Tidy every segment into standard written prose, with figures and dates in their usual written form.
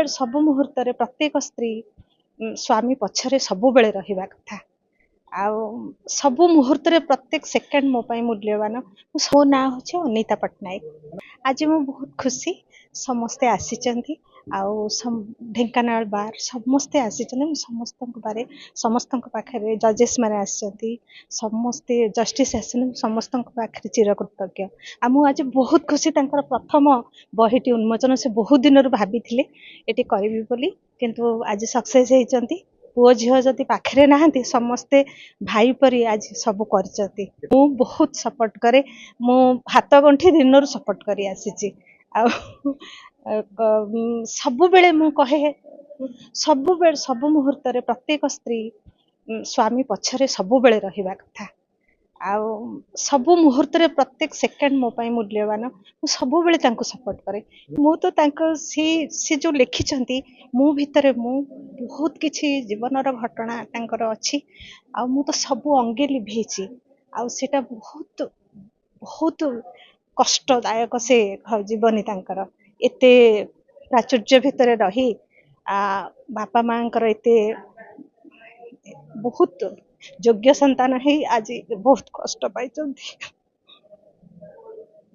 ସବୁ ମୁହୂର୍ତ୍ତରେ ପ୍ରତ୍ୟେକ ସ୍ତ୍ରୀ ସ୍ୱାମୀ ପଛରେ ସବୁବେଳେ ରହିବା କଥା। ଆଉ ସବୁ ମୁହୂର୍ତ୍ତରେ ପ୍ରତ୍ୟେକ ସେକେଣ୍ଡ ମୋ ପାଇଁ ମୂଲ୍ୟବାନ। ମୋ ନାଁ ହେଉଛି ଅନିତା ପଟ୍ଟନାୟକ। ଆଜି ମୁଁ ବହୁତ ଖୁସି, ସମସ୍ତେ ଆସିଛନ୍ତି। ଆଉ ଢେଙ୍କାନାଳ ବାର୍ ସମସ୍ତେ ଆସିଛନ୍ତି। ମୁଁ ସମସ୍ତଙ୍କ ପାଖରେ ଜଜେସ୍ ମାନେ ଆସିଛନ୍ତି, ସମସ୍ତେ ଜଷ୍ଟିସ୍ ଆସିଛନ୍ତି। ମୁଁ ସମସ୍ତଙ୍କ ପାଖରେ ଚିରକୃତଜ୍ଞ। ଆଉ ମୁଁ ଆଜି ବହୁତ ଖୁସି, ତାଙ୍କର ପ୍ରଥମ ବହିଟି ଉନ୍ମୋଚନ ସେ ବହୁତ ଦିନରୁ ଭାବିଥିଲେ ଏଠି କରିବି ବୋଲି, କିନ୍ତୁ ଆଜି ସକ୍ସେସ୍ ହେଇଛନ୍ତି। ପୁଅ ଝିଅ ଯଦି ପାଖରେ ନାହାନ୍ତି, ସମସ୍ତେ ଭାଇ ପରି ଆଜି ସବୁ କରିଛନ୍ତି। ମୁଁ ବହୁତ ସପୋର୍ଟ କରେ, ମୁଁ ହାତ ଗଣ୍ଠି ଦିନରୁ ସପୋର୍ଟ କରି ଆସିଛି। ଆଉ ସବୁବେଳେ ମୁଁ କହେ, ସବୁବେଳେ ସବୁ ମୁହୂର୍ତ୍ତରେ ପ୍ରତ୍ୟେକ ସ୍ତ୍ରୀ ସ୍ୱାମୀ ପଛରେ ସବୁବେଳେ ରହିବା କଥା। ଆଉ ସବୁ ମୁହୂର୍ତ୍ତରେ ପ୍ରତ୍ୟେକ ସେକେଣ୍ଡ ମୋ ପାଇଁ ମୂଲ୍ୟବାନ। ମୁଁ ସବୁବେଳେ ତାଙ୍କୁ ସପୋର୍ଟ କରେ। ମୁଁ ତ ତାଙ୍କ ସେ ଯୋଉ ଲେଖିଛନ୍ତି, ମୁଁ ଭିତରେ ମୁଁ ବହୁତ କିଛି ଜୀବନର ଘଟଣା ତାଙ୍କର ଅଛି। ଆଉ ମୁଁ ତ ସବୁ ଅଙ୍ଗେ ଲିଭେଇଛି। ଆଉ ସେଟା ବହୁତ ବହୁତ କଷ୍ଟଦାୟକ ସେ ଜୀବନୀ ତାଙ୍କର। ଏତେ ପ୍ରାଚୁର୍ଯ୍ୟ ଭିତରେ ରହି ବାପା ମାଙ୍କର ଏତେ ବହୁତ ଯୋଗ୍ୟ ସନ୍ତାନ ହେଇ ଆଜି ବହୁତ କଷ୍ଟ ପାଇଛନ୍ତି।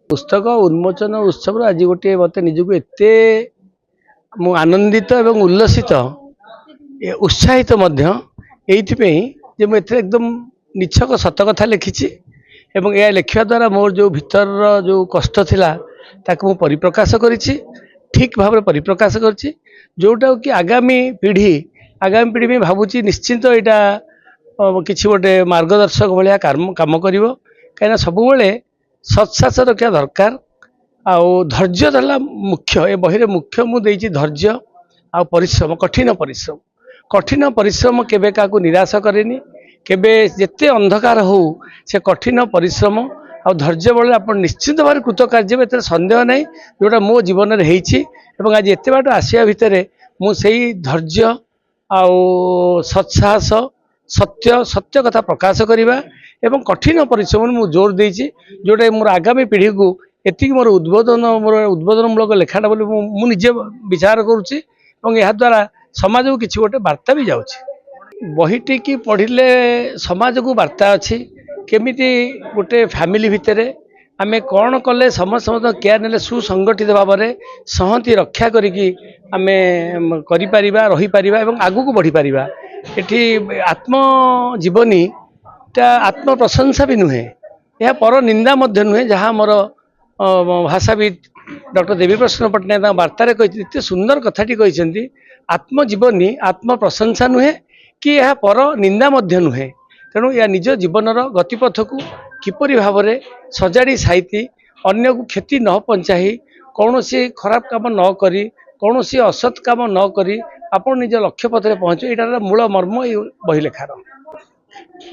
पुस्तक उन्मोचन उत्सव आज गोटे मत निजक एत आनंदित एवं उल्लसित उत्साहित ये एकदम निछक सत कथा लिखी एवं यह लिखा द्वारा मोर जो भीतर जो कष्ट थिला ताकू मु परिप्रकाश करिछि, ठीक भाव परिप्रकाश करिछि, जोटा कि आगामी पीढ़ी में भावुची निश्चिंत यहाँ किसी गोटे मार्गदर्शक भाया काम करिवो। कहीं सबुबले सत्सास रखा दरकार। आउ धैर्य देला मुख्य, ए बही मुख्य मुझे धैर्य आ परिश्रम, कठिन परिश्रम केबे का निराश करेनी। केबे जेते अंधकार हो से कठिन परिश्रम आ धैर्य बल आप निश्चित भाव कृतकार्य एत सन्देह ना, जोटा मो जीवन में होती। आज एत बाट आसिया भितर मुझे धैर्य आउ सत्साहस सत्य कथा प्रकाश करवा एवं कठिन परिश्रम मु जोर देछि, जोटा मोर आगामी पीढ़ी को एति मोर उद्बोधनमूलक लेखाटा बोली मुझे विचार करुच्ची। द्वारा समाज को किसी गोटे वार्ता भी जाऊँगी। बहीटी की पढ़िले समाज को वार्ता अच्छी, केमिति गोटे फैमिली भितर आमे कौन कले समस्त केयर ने सुसंगठित भाव में सहमति रक्षा करी आमे रही पारिबा आगु को बढ़ी पारिबा। एठी आत्मजीवनी आत्म प्रशंसा भी नुहे, यह पर निंदा मध्य नुहे। जहाँ मोर भाषाविद डॉक्टर देवीप्रसन्न पट्टनायक वार्तार कही सुंदर कथाटी कही, आत्मजीवनी आत्म प्रशंसा नुहे कि यह पर निंदा मध्य नुहे। तेणु या निज जीवनर गतिपथ को किपरि भाव में सजाड़ी साइती अन्य को क्षति न पहुँचाई कौन सी खराब काम न करी कौन सी असत काम न करी आप निज लक्ष्य पथरे पहुँचे, यहाँ मूल मर्म ये बही लेखार।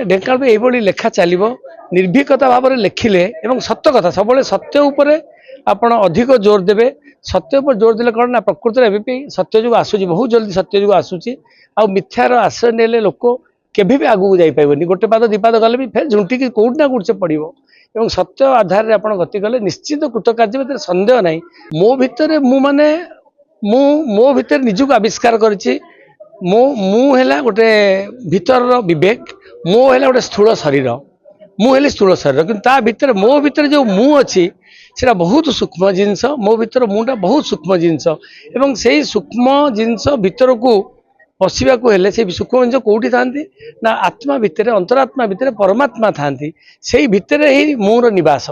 ढेंकानाल में यही लेखा चलो निर्भीकता भाव में लेखिले एवं सत्य कथा सब सत्य उपरे आपण अधिक जोर देवे। सत्य उपर जोर देले कौन ना प्रकृत में सत्य जुग आसूची, बहुत जल्दी सत्य जुग आसूची। आ मिथ्यार आश्रय नेले लोक केभी भी आगू जाइपारे, गोटे पाद दीपाद गले भी फेर झुंटिकी कौट ना कौट से पड़ो। एवं सत्य आधार में आप गति कले निश्चित कृतकार्य सन्देह ना। मो भितर मो भितर निजक आविष्कार करी गोटे भीतर विवेक, मो है गोटे स्थूल शरीर, मुझे स्थूल शरीर कि भितर मो भितर जो मु अच्छी सेटा बहुत सूक्ष्म जिनस। मो भितर मुटा बहुत सूक्ष्म जिनस एवं से सूक्ष्म जिनस भितर को पशिया हेले से सूक्ष्म जिन कौटी था ना आत्मा भितर अंतरात्मा भितर परमात्मा था से भितर ही मुर निवास।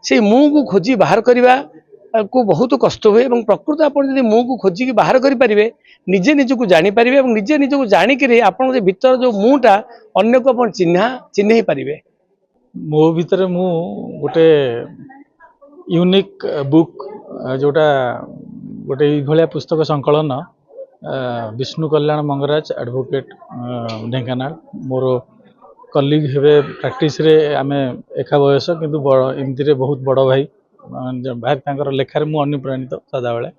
से मु को खोजी बाहर करने को बहुत कष्ट हुए। प्रकृत आप मु को खोजिकी बाहर करेंगे निजे निजक जानीपारे और निजे निजक जाणिक आप भीतर जो मुटा अन्य को आप चिन्ह पारे। मो भितर मु गोटे यूनिक बुक जोटा गोटे भाया पुस्तक संकलन विष्णु कल्याण मंगराज एडवोकेट ढेंकानाल मोर कलिग हे प्रैक्टिस रे आमे एका बयस किंतु एमती बहुत बड़ भाई भाई लेखार मु अनुप्राणित सदा बेले।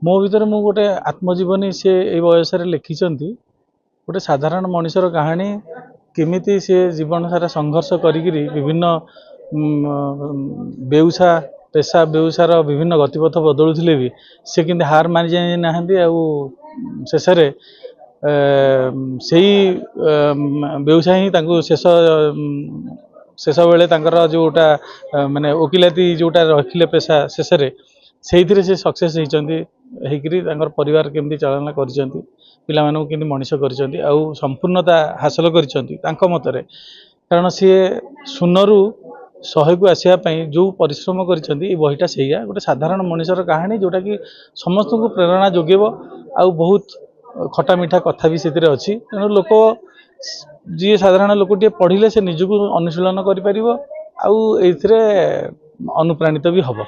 मो भितर मु गोटे आत्मजीवनी सी ए बयस लिखिंट गोटे साधारण मनीषर कहानी केमिति सी जीवन सारा संघर्ष करी विभिन्न बेउसा पेशा व्यवसायर विभिन्न गतिपथ बदलुले भी से कि हार मानि जाई नाहांती शेष से व्यवसाय ही शेष शेष बेले जोटा माने वकिलाती जोटा रखिले पेशा शेष से सक्सेस होती परिवार केमती चालना कर पिला केमती मनीष कर संपूर्णता हासिल कर मतरे कारण सी शून्यरू 100 को आसापी जो परिश्रम कर बहीटा से गोटे साधारण मनीषर कहानी जोटा कि समस्त को प्रेरणा जोगेब आउ बहुत खटा मीठा कथा भी से अच्छी तेणु लोक जी साधारण लोकटे पढ़ले से निजक अनुशीलन कर अनुप्राणित भी हम।